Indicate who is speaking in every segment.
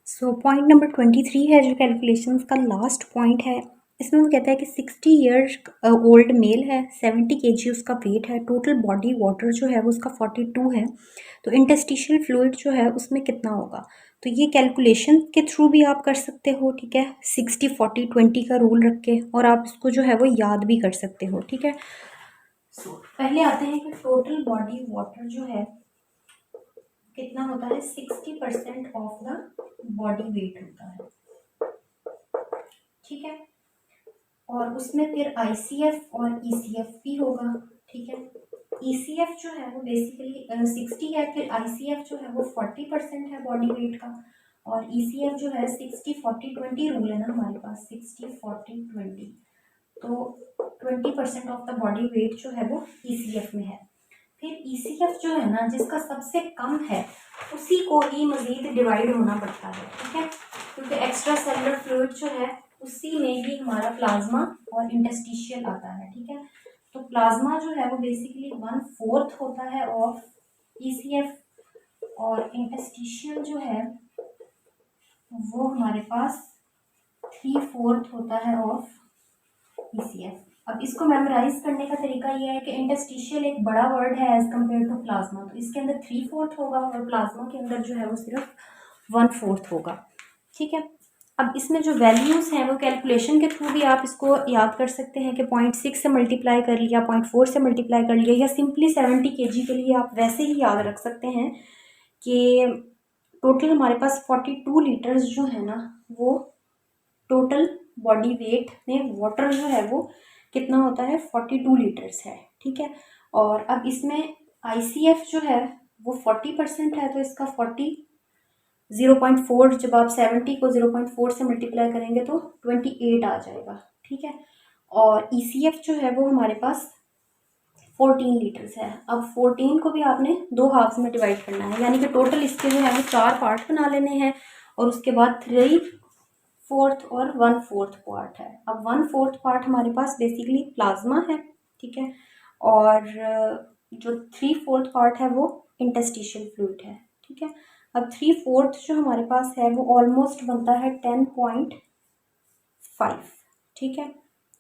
Speaker 1: So point number 23 है जो calculations का लास्ट पॉइंट है। इसमें वो कहता है कि 60 ईयर्स ओल्ड मेल है, 70 केजी उसका वेट है, टोटल बॉडी वाटर जो है वो उसका 42 है। तो इंटस्टिशियल फ्लूइड जो है उसमें कितना होगा। तो ये कैलकुलेशन के थ्रू भी आप कर सकते हो, ठीक है, 60-40-20 का रूल रख के, और आप इसको जो है वो याद भी कर सकते हो, ठीक है। पहले आते हैं कि टोटल बॉडी वाटर जो है कितना होता है, 60% ऑफ द बॉडी वेट होता है, ठीक है। और उसमें फिर आईसीएफ और ईसीएफ भी होगा, ठीक है। ईसीएफ जो है वो बेसिकली 60 है, फिर आईसीएफ जो है वो 40% है बॉडी वेट का, और ईसीएफ जो है 60-40-20 रूल है ना हमारे पास, 60-40-20, तो 20% ऑफ द बॉडी वेट जो है वो ईसीएफ में है। फिर ईसीएफ जो है ना जिसका सबसे कम है उसी को ही मजीद डिवाइड होना पड़ता है, ठीक है, क्योंकि एक्स्ट्रा सेलुलर फ्लूइड जो है उसी में ही हमारा प्लाज्मा और इंटस्टिशियल आता है, ठीक है। तो प्लाज्मा जो है वो बेसिकली 1/4 होता है ऑफ ईसीएफ, और इंटस्टिशियल जो है वो हमारे पास 3/4 होता है ऑफ ईसीएफ। अब इसको मेमोराइज करने का तरीका ये है कि इंटस्टिशियल एक बड़ा वर्ड है एज कम्पेयर टू प्लाज्मा, तो इसके अंदर 3/4 होगा और प्लाज्मा के अंदर जो है वो सिर्फ 1/4 होगा, ठीक है। अब इसमें जो वैल्यूज़ हैं वो कैलकुलेशन के थ्रू भी आप इसको याद कर सकते हैं कि 0.6 से मल्टीप्लाई कर लिया, 0.4 से मल्टीप्लाई कर लिया, या सिंपली 70 kg के लिए आप वैसे ही याद रख सकते हैं कि टोटल हमारे पास 42 लीटर्स जो है ना वो टोटल बॉडी वेट में वाटर जो है वो कितना होता है, 42 लीटर्स है, ठीक है। और अब इसमें आईसीएफ जो है वो 40% है, तो इसका 0.4, जब आप 70 को 0.4 से मल्टीप्लाई करेंगे तो 28 आ जाएगा, ठीक है। और ईसीएफ जो है वो हमारे पास 14 लीटर्स है। अब 14 को भी आपने 2 हाफ्स में डिवाइड करना है, यानी कि टोटल इसके जो है वो 4 पार्ट बना लेने हैं, और उसके बाद 3/4 और 1/4 पार्ट है। अब 1/4 पार्ट हमारे पास बेसिकली प्लाज्मा है, ठीक है, और जो 3/4 पार्ट है वो इंटस्टिशियल फ्लूइड है, ठीक है। अब 3/4 जो हमारे पास है वो ऑलमोस्ट बनता है 10.5, ठीक है,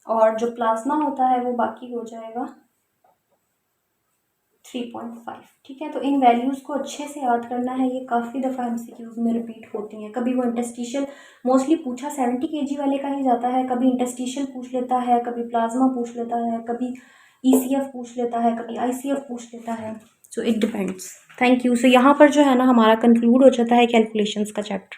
Speaker 1: और जो प्लाज्मा होता है वो बाकी हो जाएगा 3.5, ठीक है। तो इन वैल्यूज़ को अच्छे से याद करना है, ये काफ़ी दफ़ा एमसीक्यूज़ में रिपीट होती हैं। कभी वो इंटस्टिशियल मोस्टली पूछा 70 kg वाले का ही जाता है, कभी इंटस्टिशियल पूछ लेता है, कभी प्लाज्मा पूछ लेता है, कभी ईसीएफ पूछ लेता है, कभी आईसीएफ पूछ लेता है, so it depends. Thank you. So यहाँ पर जो है ना हमारा कंक्लूड हो जाता है कैलकुलेशंस का चैप्टर।